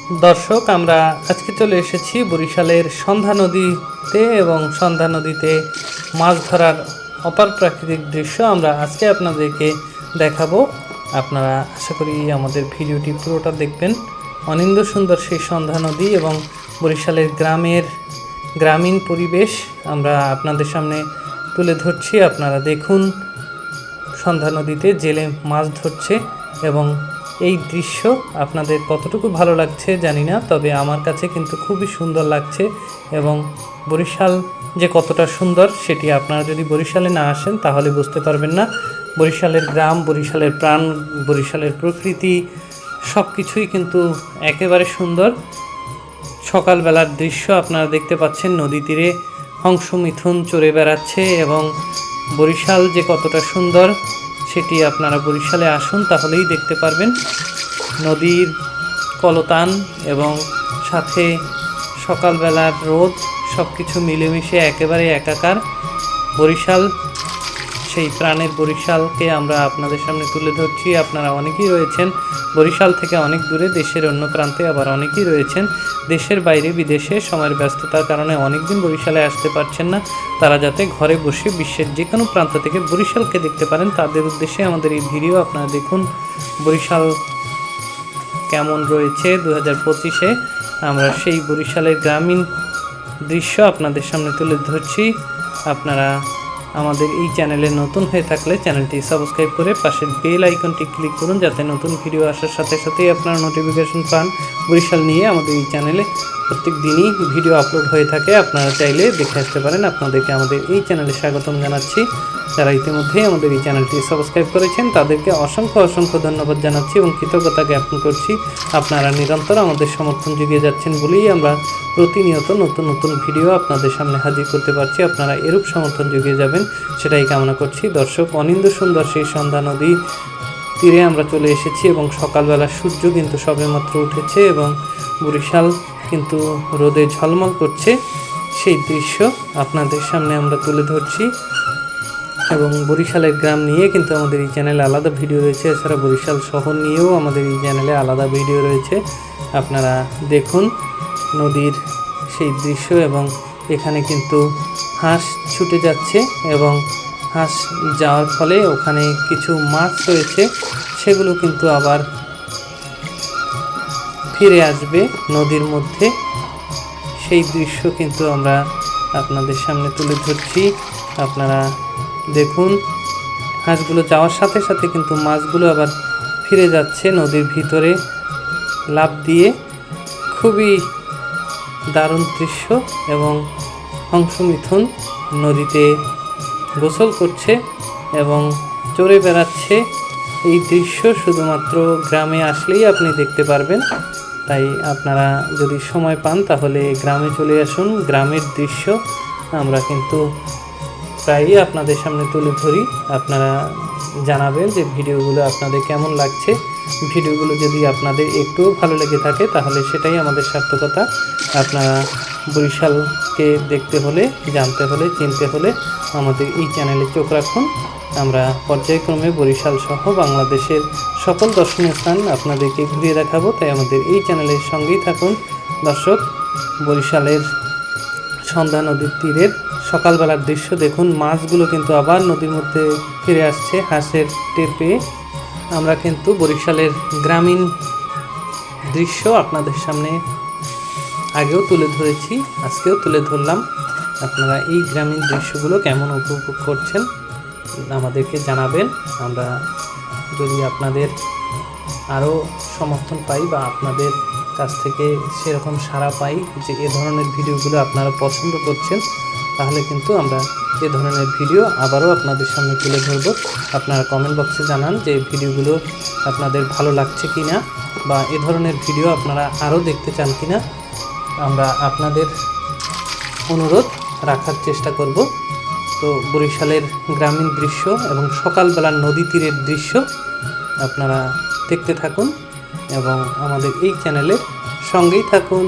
দর্শক, আমরা আজকে চলে এসেছি বরিশালের সন্ধ্যা নদীতে এবং সন্ধ্যা নদীতে মাছ ধরার অপার প্রাকৃতিক দৃশ্য আমরা আজকে আপনাদেরকে দেখাবো। আপনারা আশা করি আমাদের ভিডিওটি পুরোটা দেখবেন। অনিন্দ্য সুন্দর সেই সন্ধ্যা নদী এবং বরিশালের গ্রামীণ পরিবেশ আমরা আপনাদের সামনে তুলে ধরছি। আপনারা দেখুন, সন্ধ্যা নদীতে জেলে মাছ ধরছে এবং এই দৃশ্য আপনাদের কতটুকু ভালো লাগছে জানি না, তবে আমার কাছে কিন্তু খুবই সুন্দর লাগছে। এবং বরিশাল যে কতটা সুন্দর সেটি আপনারা যদি বরিশালে না আসেন তাহলে বুঝতে পারবেন না। বরিশালের গ্রাম, বরিশালের প্রাণ, বরিশালের প্রকৃতি সব কিছুই কিন্তু একেবারে সুন্দর। সকালবেলার দৃশ্য আপনারা দেখতে পাচ্ছেন, নদী তীরে হংস মিথুন চড়ে বেড়াচ্ছে এবং বরিশাল যে কতটা সুন্দর সেটি আপনারা বরিশালে আসুন তাহলেই দেখতে পারবেন। নদীর কলতান এবং সাথে সকালবেলার রোদ সব কিছু মিলেমিশে একেবারে একাকার। বরিশাল, সেই প্রাণের বরিশালকে আমরা আপনাদের সামনে তুলে ধরছি। আপনারা অনেকেই রয়েছেন বরিশাল থেকে অনেক দূরে, দেশের অন্য প্রান্তে, আবার অনেকেই রয়েছেন দেশের বাইরে বিদেশে। সময়ের ব্যস্ততার কারণে অনেক দিন বরিশালে আসতে পারছেন না। তারা যাতে ঘরে বসে বিশ্বের যে কোনো প্রান্ত থেকে বরিশালকে দেখতে পারেন, তাদের উদ্দেশ্যে আমাদের এই ভিডিও। আপনারা দেখুন বরিশাল কেমন রয়েছে 2025-এ। আমরা সেই বরিশালের গ্রামীণ দৃশ্য আপনাদের সামনে তুলে ধরছি। আপনারা আমাদের এই চ্যানেলে নতুন হয়ে থাকলে চ্যানেলটি সাবস্ক্রাইব করে পাশের বেল আইকনটি ক্লিক করুন, যাতে নতুন ভিডিও আসার সাথে সাথেই আপনারা নোটিফিকেশন পান। বরিশাল নিয়ে আমাদের এই চ্যানেলে প্রত্যেক দিনই ভিডিও আপলোড হয়ে থাকে, আপনারা চাইলে দেখে আসতে পারেন। আপনাদেরকে আমাদের এই চ্যানেলে স্বাগতম জানাচ্ছি। যারা ইতিমধ্যেই আমাদের এই চ্যানেলটি সাবস্ক্রাইব করেছেন তাদেরকে অসংখ্য ধন্যবাদ জানাচ্ছি এবং কৃতজ্ঞতা জ্ঞাপন করছি। আপনারা নিরন্তর আমাদের সমর্থন জুগিয়ে যাচ্ছেন বলেই আমরা প্রতিনিয়ত নতুন ভিডিও আপনাদের সামনে হাজির করতে পারছি। আপনারা এরূপ সমর্থন জুগিয়ে যাবেন সেটাই কামনা করছি। দর্শক, অনিন্দ্য সুন্দর সেই সন্ধ্যা নদী তীরে আমরা চলে এসেছি এবং সকালবেলা সূর্য কিন্তু সবেমাত্র উঠেছে এবং বরিশাল কিন্তু রোদে ঝলমল করছে। সেই দৃশ্য আপনাদের সামনে আমরা তুলে ধরছি এবং বরিশালের গ্রাম নিয়ে কিন্তু আমাদের এই চ্যানেলে আলাদা ভিডিও রয়েছে। এছাড়া বরিশাল শহর নিয়েও আমাদের এই চ্যানেলে আলাদা ভিডিও রয়েছে। আপনারা দেখুন নদীর সেই দৃশ্য এবং এখানে কিন্তু হাঁস ছুটে যাচ্ছে এবং হাঁস যাওয়ার ফলে ওখানে কিছু মাছ রয়েছে, সেগুলো কিন্তু আবার ফিরে আসবে নদীর মধ্যে। সেই দৃশ্য কিন্তু আমরা আপনাদের সামনে তুলে ধরছি। আপনারা দেখুন, হাঁসগুলো যাওয়ার সাথে সাথে কিন্তু মাছগুলো আবার ফিরে যাচ্ছে নদীর ভিতরে লাফ দিয়ে। খুবই দারুণ দৃশ্য এবং হংস মিথুন নদীতে গোসল করছে এবং চড়ে বেড়াচ্ছে। এই দৃশ্য শুধুমাত্র গ্রামে আসলেই আপনি দেখতে পারবেন। তাই আপনারা যদি সময় পান তাহলে গ্রামে চলে আসুন। গ্রামের দৃশ্য আমরা কিন্তু প্রায়ই আপনাদের সামনে তুলে ধরি। আপনারা জানাবেন যে ভিডিওগুলো আপনাদের কেমন লাগছে। ভিডিওগুলো যদি আপনাদের একটুও ভালো লেগে থাকে তাহলে সেটাই আমাদের সার্থকতা। আপনারা বরিশালকে দেখতে হলে, জানতে হলে, চিনতে হলে আমাদের এই চ্যানেলে চোখ রাখুন। আমরা পর্যায়ক্রমে বরিশাল সহ বাংলাদেশের সকল দর্শনীয় স্থান আপনাদেরকে ঘুরিয়ে দেখাবো, তাই আমাদের এই চ্যানেলের সঙ্গেই থাকুন। দর্শক, বরিশালের সন্ধ্যা নদীর তীরের সকালবেলার দৃশ্য দেখুন। মাছগুলো কিন্তু আবার নদীর মধ্যে ফিরে আসছে হাঁসের টের পেয়ে। আমরা কিন্তু বরিশালের গ্রামীণ দৃশ্য আপনাদের সামনে আগেও তুলে ধরেছি, আজকেও তুলে ধরলাম। আপনারা এই গ্রামীণ দৃশ্যগুলো কেমন উপভোগ করছেন আমাদেরকে জানাবেন। আমরা যদি আপনাদের আরও সমর্থন পাই বা আপনাদের কাছ থেকে সেরকম সাড়া পাই যে এ ধরনের ভিডিওগুলো আপনারা পছন্দ করছেন, তাহলে কিন্তু আমরা এ ধরনের ভিডিও আবারও আপনাদের সামনে তুলে ধরব। আপনারা কমেন্ট বক্সে জানান যে ভিডিওগুলো আপনাদের ভালো লাগছে কি না, বা এ ধরনের ভিডিও আপনারা আরও দেখতে চান কি না। আমরা আপনাদের অনুরোধ রাখার চেষ্টা করব। তো বরিশালের গ্রামীণ দৃশ্য এবং সকালবেলার নদী তীরের দৃশ্য আপনারা দেখতে থাকুন এবং আমাদের এই চ্যানেলের সঙ্গেই থাকুন।